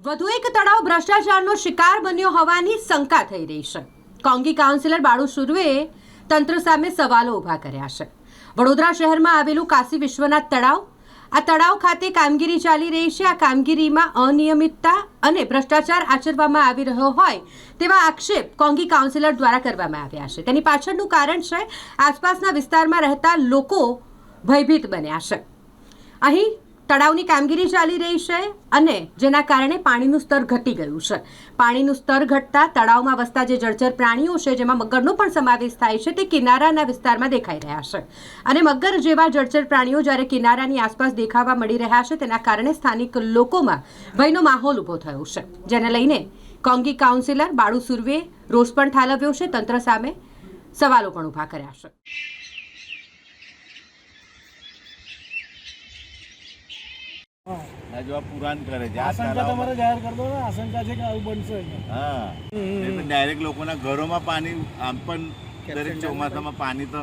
વધુ એક તળાવ ભ્રષ્ટાચારનો શિકાર બન્યો હોવાની શંકા થઈ રહી છે। કોંગી કાઉન્સિલર બાળુ સુર્વેએ તંત્ર સામે સવાલો ઊભા કર્યા છે। વડોદરા શહેરમાં આવેલું કાશી વિશ્વનાથ તળાવ, આ તળાવ ખાતે કામગીરી ચાલી રહી છે। આ કામગીરીમાં અનિયમિતતા અને ભ્રષ્ટાચાર આચરવામાં આવી રહ્યો હોય તેવા આક્ષેપ કોંગી કાઉન્સિલર દ્વારા કરવામાં આવ્યા છે। તેની પાછળનું કારણ છે આસપાસના વિસ્તારમાં રહેતા લોકો ભયભીત બન્યા છે। અહીં તળાવની કામગીરી ચાલી રહી છે અને જેના કારણે પાણીનું સ્તર ઘટી ગયું છે। પાણીનું સ્તર ઘટતા તળાવમાં વસતા જે જળચર પ્રાણીઓ છે, જેમાં મગરનો પણ સમાવેશ થાય છે, તે કિનારાના વિસ્તારમાં દેખાઈ રહ્યા છે અને મગર જેવા જળચર પ્રાણીઓ જ્યારે કિનારાની આસપાસ દેખાવા મળી રહ્યા છે, તેના કારણે સ્થાનિક લોકોમાં ભયનો માહોલ ઊભો થયો છે, જેને લઈને કોંગી કાઉન્સિલર બાળુ સુર્વેએ રોષ પણ ઠાલવ્યો છે, તંત્ર સામે સવાલો પણ ઊભા કર્યા છે। जो आप पुरान करे आशंका તમારે જાહેર કરી દો ને, આશંકા છે કે આવું બનશે। હા, ડાયરેક્ટ લોકોના ઘરોમાં પાણી, આમ પણ દરેક ચોમાસામાં પાણી તો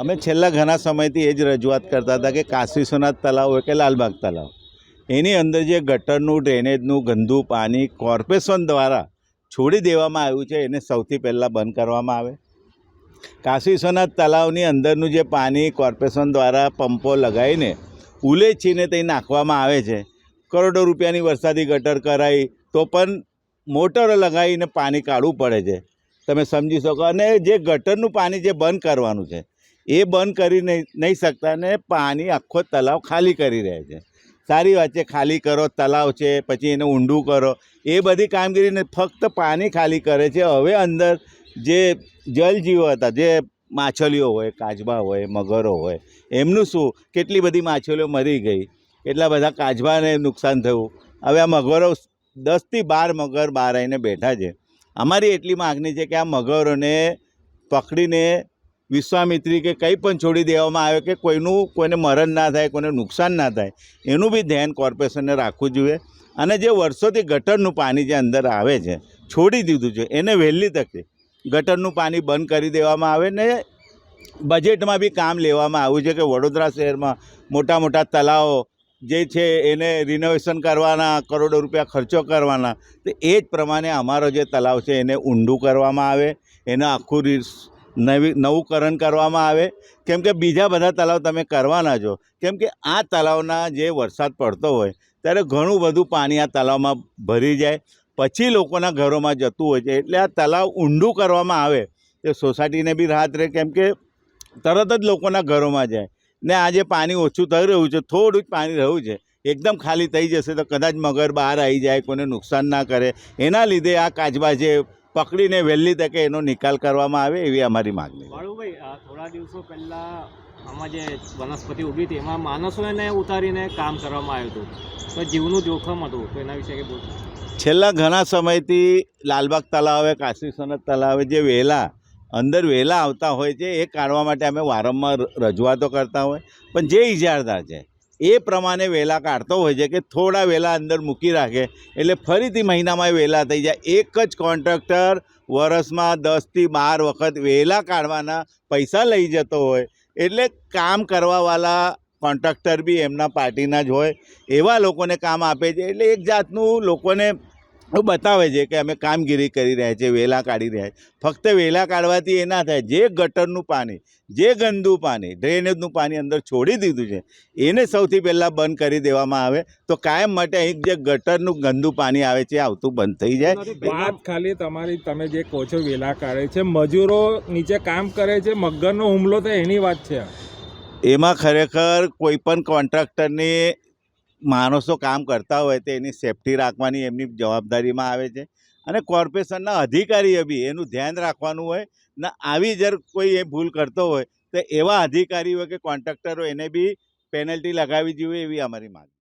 અમે છેલ્લા ઘણા સમયથી એ જ રજૂઆત કરતા હતા કે કાશી વિશ્વનાથ તળાવ હોય કે લાલબાગ તળાવ, એની અંદર જે ગટરનું, ડ્રેનેજનું ગંદુ પાણી કોર્પોરેશન દ્વારા છોડી દેવામાં આવ્યું છે, એને સૌથી પહેલાં બંધ કરવામાં આવે। કાશી વિશ્વનાથ તળાવની અંદરનું જે પાણી કોર્પોરેશન દ્વારા પંપો લગાવીને ઉલેચીને તે નાખવામાં આવે છે। કરોડો રૂપિયાની વરસાદી ગટર કરાવી તો પણ મોટરો લગાવીને પાણી કાઢવું પડે છે, તમે સમજી શકો। અને જે ગટરનું પાણી જે બંધ કરવાનું છે એ બંધ કરી નહીં શકતા ને પાણી આખો તળાવ ખાલી કરી રહ્યા છે। સારી વાત છે, ખાલી કરો, તળાવ છે, પછી એને ઊંડું કરો, એ બધી કામગીરીને ફક્ત પાણી ખાલી કરે છે। હવે અંદર જે જલજીવો હતા, જે માછલીઓ હોય, કાચબા હોય, મગરો હોય, એમનું શું? કેટલી બધી માછલીઓ મરી ગઈ, એટલા બધા કાચબાને નુકસાન થયું। હવે આ મગરો 10 થી 12 મગર બહાર આવીને બેઠા છે। અમારી એટલી માગણી છે કે આ મગરોને પકડીને વિશ્વામિત્રી કે કંઈ પણ છોડી દેવામાં આવે કે કોઈને મરણ ના થાય, કોઈને નુકસાન ના થાય, એનું બી ધ્યાન કોર્પોરેશનને રાખવું જોઈએ। અને જે વર્ષોથી ગટરનું પાણી જે અંદર આવે છે, છોડી દીધું છે, એને વહેલી તકે ગટરનું પાણી બંધ કરી દેવામાં આવે ને બજેટમાં બી કામ લેવામાં આવ્યું છે કે વડોદરા શહેરમાં મોટા મોટા તળાવો જે છે એને રિનોવેશન કરવાના, કરોડો રૂપિયા ખર્ચો કરવાના, તો એ જ પ્રમાણે અમારો જે તળાવ છે એને ઊંડું કરવામાં આવે, એને આખું નવુંકરણ કરવામાં આવે। કેમ કે બીજા બધા તળાવ તમે કરવાના છો, કેમ કે આ તળાવના જે વરસાદ પડતો હોય ત્યારે ઘણું બધું પાણી આ તળાવમાં ભરી જાય, પછી લોકોના ઘરોમાં જતું હોય છે। એટલે આ તળાવ ઊંડું કરવામાં આવે તો સોસાયટીને બી રાહત રહે, કેમ કે તરત જ લોકોના ઘરોમાં જાય ને આ જે પાણી ઓછું થઈ રહ્યું છે, થોડું જ પાણી રહ્યું છે, એકદમ ખાલી થઈ જશે તો કદાચ મગર બહાર આવી જાય, કોઈને નુકસાન ના કરે, એના લીધે આ કાચબા છે પકડીને વહેલી તકે એનો નિકાલ કરવામાં આવે, એવી અમારી માગણી છે। બાળુભાઈ, થોડા દિવસો પહેલાં આમાં જે વનસ્પતિ ઊભી હતી એમાં માણસોને ઉતારીને કામ કરવામાં આવ્યું હતું, તો જીવનું જોખમ હતું, તો એના વિશે કંઈ બોલો। છેલ્લા ઘણા સમયથી લાલબાગ તળાવે, કાશી વિશ્વનાથ તળાવે જે વેલા અંદર વેલા આવતા હોય છે એ કાઢવા માટે અમે વારંવાર રજૂઆતો કરતા હોય, પણ જે ઇજારદાર છે એ પ્રમાણે વેલા કાઢતો હોય છે કે થોડા વેલા અંદર મૂકી રાખે એટલે ફરીથી મહિનામાં વેલા થઈ જાય। એક જ કોન્ટ્રાક્ટર વર્ષમાં 10 થી 12 વખત વેલા કાઢવાના પૈસા લઈ જતો હોય, એટલે કામ કરવાવાળા કોન્ટ્રાક્ટર બી એમના પાર્ટીના જ હોય, એવા લોકોને કામ આપે છે। એટલે એક જાતનું લોકોને બતાવે છે કે અમે કામગીરી કરી રહ્યા છીએ, વેલા કાઢી રહ્યા છીએ. ફક્ત વેલા કાઢવાથી એ ના થાય. જે ગટરનું પાણી, જે ગંદુ પાણી, ડ્રેનેજનું પાણી અંદર છોડી દીધું છે એને સૌથી પહેલાં બંધ કરી દેવામાં આવે તો કાયમ માટે અહીં જે ગટરનું ગંદુ પાણી આવે છે આવતું બંધ થઈ જાય. વાત ખાલી તમારી, તમે જે કહો છો વેલા કાઢે છે, મજૂરો નીચે કામ કરે છે, મગરનો હુમલો થાય એની વાત છે. એમાં ખરેખર કોઈ પણ કોન્ટ્રાક્ટરની માણસો કામ કરતા હોય તો એની સેફટી રાખવાની એમની જવાબદારીમાં આવે છે અને કોર્પોરેશનના અધિકારીએ બી એનું ધ્યાન રાખવાનું હોય ને આવી જર કોઈ એ ભૂલ કરતો હોય તો એવા અધિકારીઓ કે કોન્ટ્રાક્ટરો એને બી પેનલ્ટી લગાવવી જોઈએ એવી અમારી માંગ.